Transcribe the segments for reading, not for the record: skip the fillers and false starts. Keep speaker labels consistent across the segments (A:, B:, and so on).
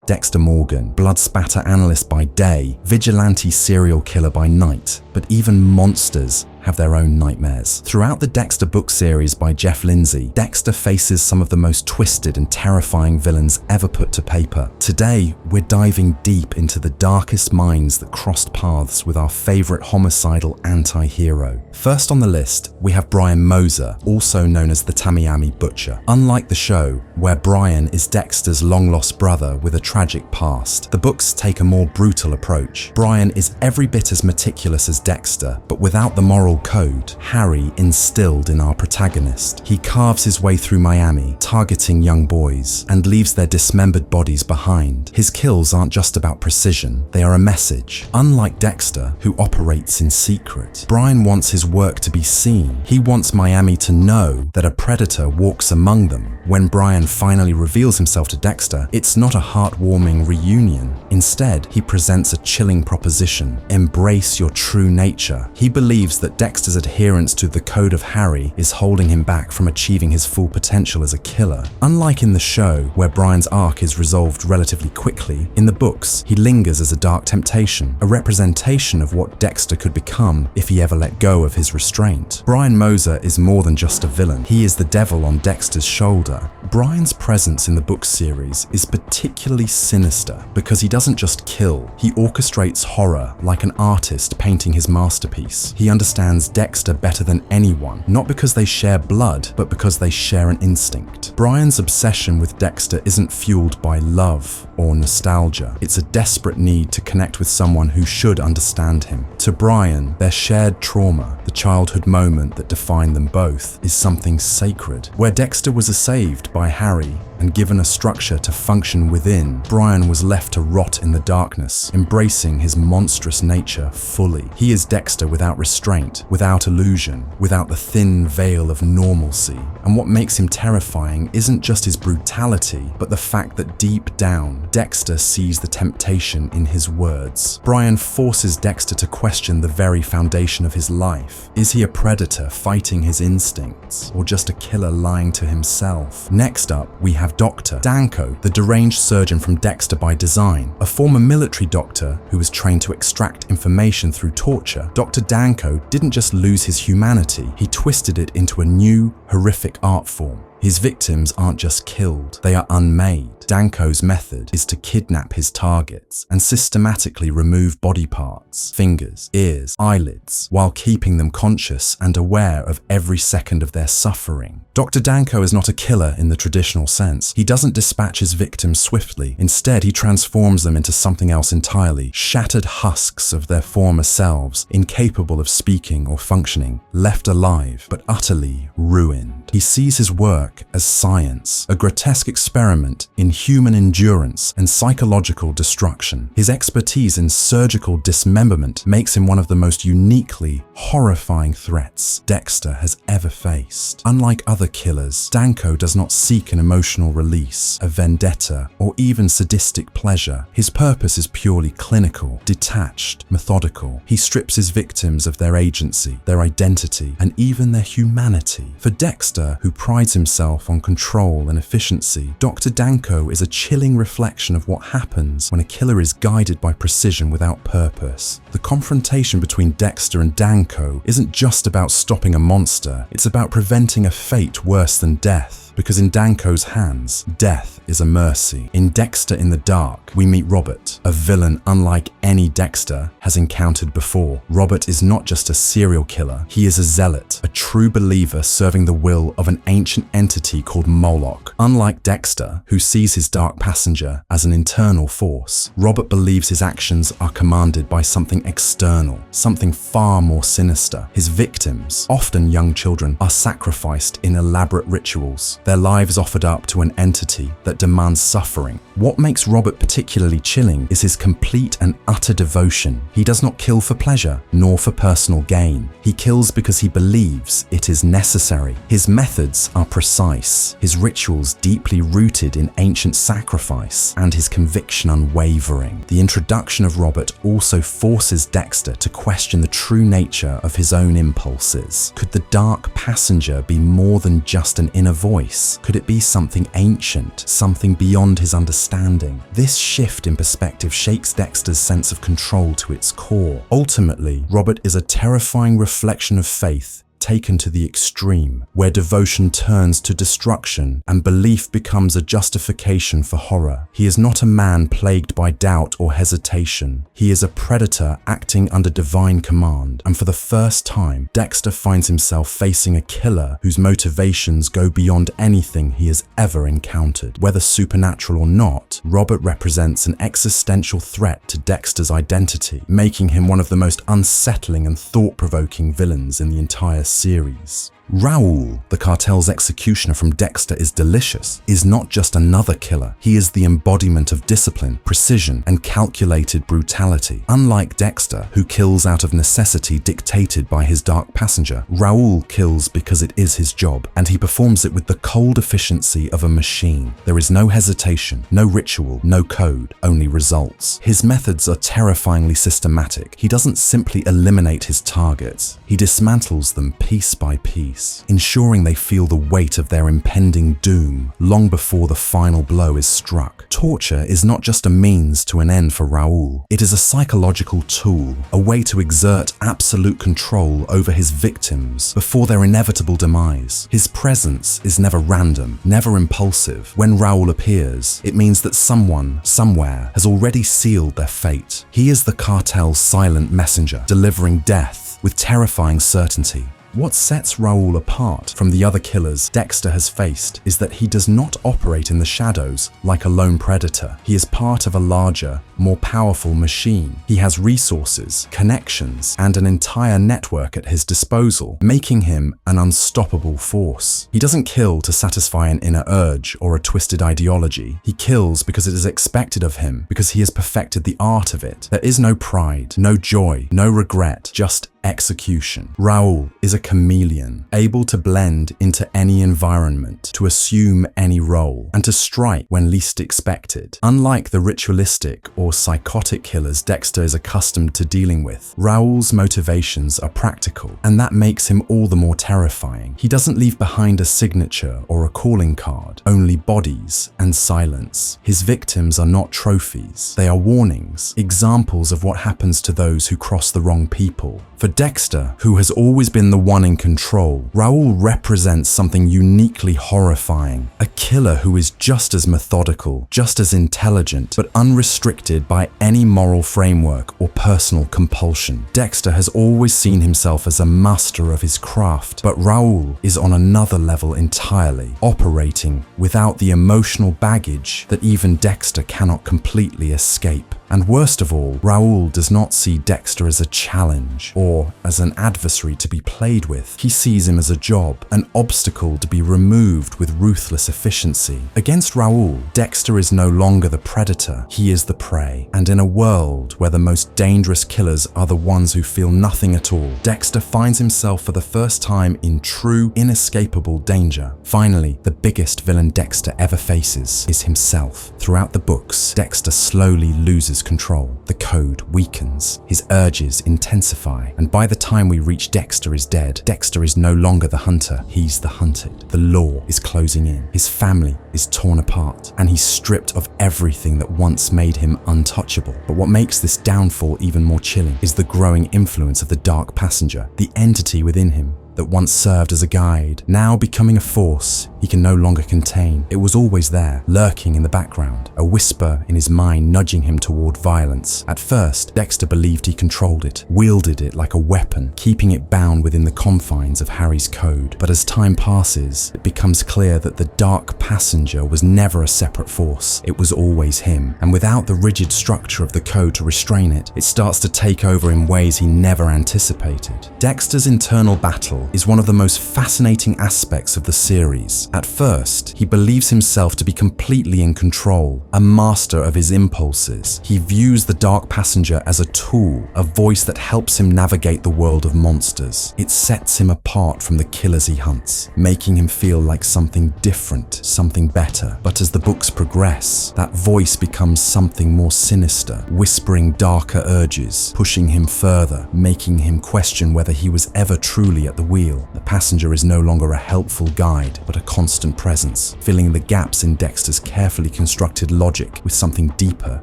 A: Dexter Morgan, blood spatter analyst by day, vigilante serial killer by night. But even monsters have their own nightmares. Throughout the Dexter book series by Jeff Lindsay, Dexter faces some of the most twisted and terrifying villains ever put to paper. Today, we're diving deep into the darkest minds that crossed paths with our favorite homicidal anti-hero. First on the list, we have Brian Moser, also known as the Tamiami Butcher. Unlike the show, where Brian is Dexter's long-lost brother with a tragic past, the books take a more brutal approach. Brian is every bit as meticulous as Dexter, but without the moral code Harry instilled in our protagonist. He carves his way through Miami, targeting young boys, and leaves their dismembered bodies behind. His kills aren't just about precision, they are a message. Unlike Dexter, who operates in secret, Brian wants his work to be seen. He wants Miami to know that a predator walks among them. When Brian finally reveals himself to Dexter, it's not a heartwarming reunion. Instead, he presents a chilling proposition: embrace your true nature. He believes that Dexter's adherence to the code of Harry is holding him back from achieving his full potential as a killer. Unlike in the show, where Brian's arc is resolved relatively quickly, in the books, he lingers as a dark temptation, a representation of what Dexter could become if he ever let go of his restraint. Brian Moser is more than just a villain. He is the devil on Dexter's shoulder. Brian's presence in the book series is particularly sinister because he doesn't just kill, he orchestrates horror like an artist painting his masterpiece. He understands Dexter better than anyone, not because they share blood, but because they share an instinct. Brian's obsession with Dexter isn't fueled by love or nostalgia. It's a desperate need to connect with someone who should understand him. To Brian, their shared trauma, the childhood moment that defined them both, is something sacred. Where Dexter was saved by Harry and given a structure to function within, Brian was left to rot in the darkness, embracing his monstrous nature fully. He is Dexter without restraint, without illusion, without the thin veil of normalcy. And what makes him terrifying isn't just his brutality, but the fact that deep down, Dexter sees the temptation in his words. Brian forces Dexter to question the very foundation of his life. Is he a predator fighting his instincts, or just a killer lying to himself? Next up, we have Dr. Danco, the deranged surgeon from Dexter by design. A former military doctor who was trained to extract information through torture, Dr. Danco didn't just lose his humanity, he twisted it into a new, horrific art form. His victims aren't just killed, they are unmade. Danco's method is to kidnap his targets and systematically remove body parts, fingers, ears, eyelids, while keeping them conscious and aware of every second of their suffering. Dr. Danco is not a killer in the traditional sense. He doesn't dispatch his victims swiftly. Instead, he transforms them into something else entirely, shattered husks of their former selves, incapable of speaking or functioning, left alive, but utterly ruined. He sees his work as science, a grotesque experiment in human endurance and psychological destruction. His expertise in surgical dismemberment makes him one of the most uniquely horrifying threats Dexter has ever faced. Unlike other killers, Danco does not seek an emotional release, a vendetta, or even sadistic pleasure. His purpose is purely clinical, detached, methodical. He strips his victims of their agency, their identity, and even their humanity. For Dexter, who prides himself on control and efficiency, Dr. Danco is a chilling reflection of what happens when a killer is guided by precision without purpose. The confrontation between Dexter and Danco isn't just about stopping a monster, it's about preventing a fate worse than death. Because in Danco's hands, death is a mercy. In Dexter in the Dark, we meet Robert, a villain unlike any Dexter has encountered before. Robert is not just a serial killer, he is a zealot, a true believer serving the will of an ancient entity called Moloch. Unlike Dexter, who sees his dark passenger as an internal force, Robert believes his actions are commanded by something external, something far more sinister. His victims, often young children, are sacrificed in elaborate rituals, their lives offered up to an entity that demands suffering. What makes Robert particularly chilling is his complete and utter devotion. He does not kill for pleasure, nor for personal gain. He kills because he believes it is necessary. His methods are precise, his rituals deeply rooted in ancient sacrifice, and his conviction unwavering. The introduction of Robert also forces Dexter to question the true nature of his own impulses. Could the dark passenger be more than just an inner voice? place? Could it be something ancient, something beyond his understanding? This shift in perspective shakes Dexter's sense of control to its core. Ultimately, Robert is a terrifying reflection of faith taken to the extreme, where devotion turns to destruction and belief becomes a justification for horror. He is not a man plagued by doubt or hesitation. He is a predator acting under divine command, and for the first time, Dexter finds himself facing a killer whose motivations go beyond anything he has ever encountered. Whether supernatural or not, Robert represents an existential threat to Dexter's identity, making him one of the most unsettling and thought-provoking villains in the entire series. Raul, the cartel's executioner from Dexter is Delicious, is not just another killer. He is the embodiment of discipline, precision, and calculated brutality. Unlike Dexter, who kills out of necessity dictated by his dark passenger, Raul kills because it is his job, and he performs it with the cold efficiency of a machine. There is no hesitation, no ritual, no code, only results. His methods are terrifyingly systematic. He doesn't simply eliminate his targets. He dismantles them piece by piece, ensuring they feel the weight of their impending doom long before the final blow is struck. Torture is not just a means to an end for Raul. It is a psychological tool, a way to exert absolute control over his victims before their inevitable demise. His presence is never random, never impulsive. When Raul appears, it means that someone, somewhere, has already sealed their fate. He is the cartel's silent messenger, delivering death with terrifying certainty. What sets Raul apart from the other killers Dexter has faced is that he does not operate in the shadows like a lone predator. He is part of a larger, more powerful machine. He has resources, connections, and an entire network at his disposal, making him an unstoppable force. He doesn't kill to satisfy an inner urge or a twisted ideology. He kills because it is expected of him, because he has perfected the art of it. There is no pride, no joy, no regret, just execution. Raul is a chameleon, able to blend into any environment, to assume any role, and to strike when least expected. Unlike the ritualistic or psychotic killers Dexter is accustomed to dealing with, Raul's motivations are practical, and that makes him all the more terrifying. He doesn't leave behind a signature or a calling card, only bodies and silence. His victims are not trophies. They are warnings, examples of what happens to those who cross the wrong people. For Dexter, who has always been the one in control, Raul represents something uniquely horrifying. A killer who is just as methodical, just as intelligent, but unrestricted by any moral framework or personal compulsion. Dexter has always seen himself as a master of his craft, but Raul is on another level entirely, operating without the emotional baggage that even Dexter cannot completely escape. And worst of all, Raul does not see Dexter as a challenge or as an adversary to be played with. He sees him as a job, an obstacle to be removed with ruthless efficiency. Against Raul, Dexter is no longer the predator, he is the prey. And in a world where the most dangerous killers are the ones who feel nothing at all, Dexter finds himself for the first time in true, inescapable danger. Finally, the biggest villain Dexter ever faces is himself. Throughout the books, Dexter slowly loses control. The code weakens, his urges intensify, and by the time we reach Dexter is dead, Dexter is no longer the hunter, he's the hunted. The law is closing in, his family is torn apart, and he's stripped of everything that once made him untouchable. But what makes this downfall even more chilling is the growing influence of the dark passenger, the entity within him that once served as a guide, now becoming a force he can no longer contain. It was always there, lurking in the background, a whisper in his mind nudging him toward violence. At first, Dexter believed he controlled it, wielded it like a weapon, keeping it bound within the confines of Harry's code. But as time passes, it becomes clear that the dark passenger was never a separate force. It was always him, and without the rigid structure of the code to restrain it, it starts to take over in ways he never anticipated. Dexter's internal battle is one of the most fascinating aspects of the series. At first, he believes himself to be completely in control, a master of his impulses. He views the dark passenger as a tool, a voice that helps him navigate the world of monsters. It sets him apart from the killers he hunts, making him feel like something different, something better. But as the books progress, that voice becomes something more sinister, whispering darker urges, pushing him further, making him question whether he was ever truly at the wheel. The passenger is no longer a helpful guide, but a constant presence, filling the gaps in Dexter's carefully constructed logic with something deeper,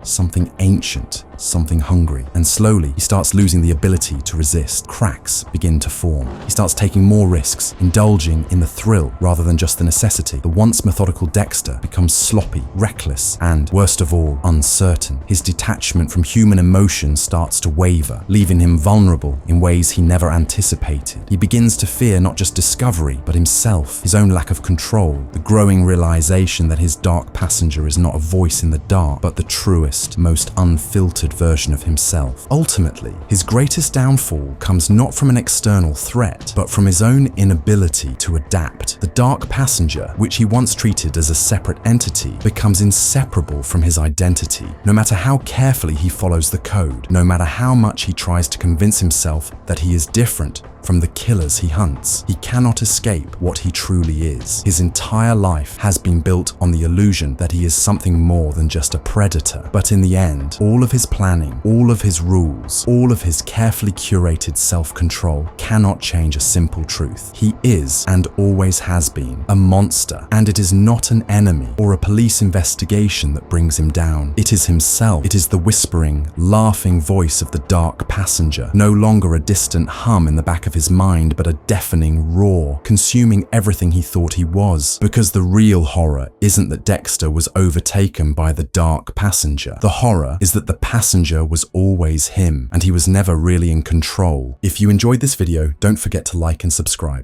A: something ancient, something hungry. And slowly, he starts losing the ability to resist. Cracks begin to form. He starts taking more risks, indulging in the thrill rather than just the necessity. The once methodical Dexter becomes sloppy, reckless, and, worst of all, uncertain. His detachment from human emotion starts to waver, leaving him vulnerable in ways he never anticipated. He begins to fear not just discovery, but himself, his own lack of control, the growing realization that his dark passenger is not a voice in the dark, but the truest, most unfiltered version of himself. Ultimately, his greatest downfall comes not from an external threat, but from his own inability to adapt. The dark passenger, which he once treated as a separate entity, becomes inseparable from his identity. No matter how carefully he follows the code, no matter how much he tries to convince himself that he is different from the killers he hunts, he cannot escape what he truly is. His entire life has been built on the illusion that he is something more than just a predator. But in the end, all of his planning, all of his rules, all of his carefully curated self-control cannot change a simple truth. He is, and always has been, a monster, and it is not an enemy or a police investigation that brings him down. It is himself. It is the whispering, laughing voice of the dark passenger, no longer a distant hum in the back of his mind, but a deafening roar, consuming everything he thought he was. Because the real horror isn't that Dexter was overtaken by the dark passenger. The horror is that the passenger was always him, and he was never really in control. If you enjoyed this video, don't forget to like and subscribe.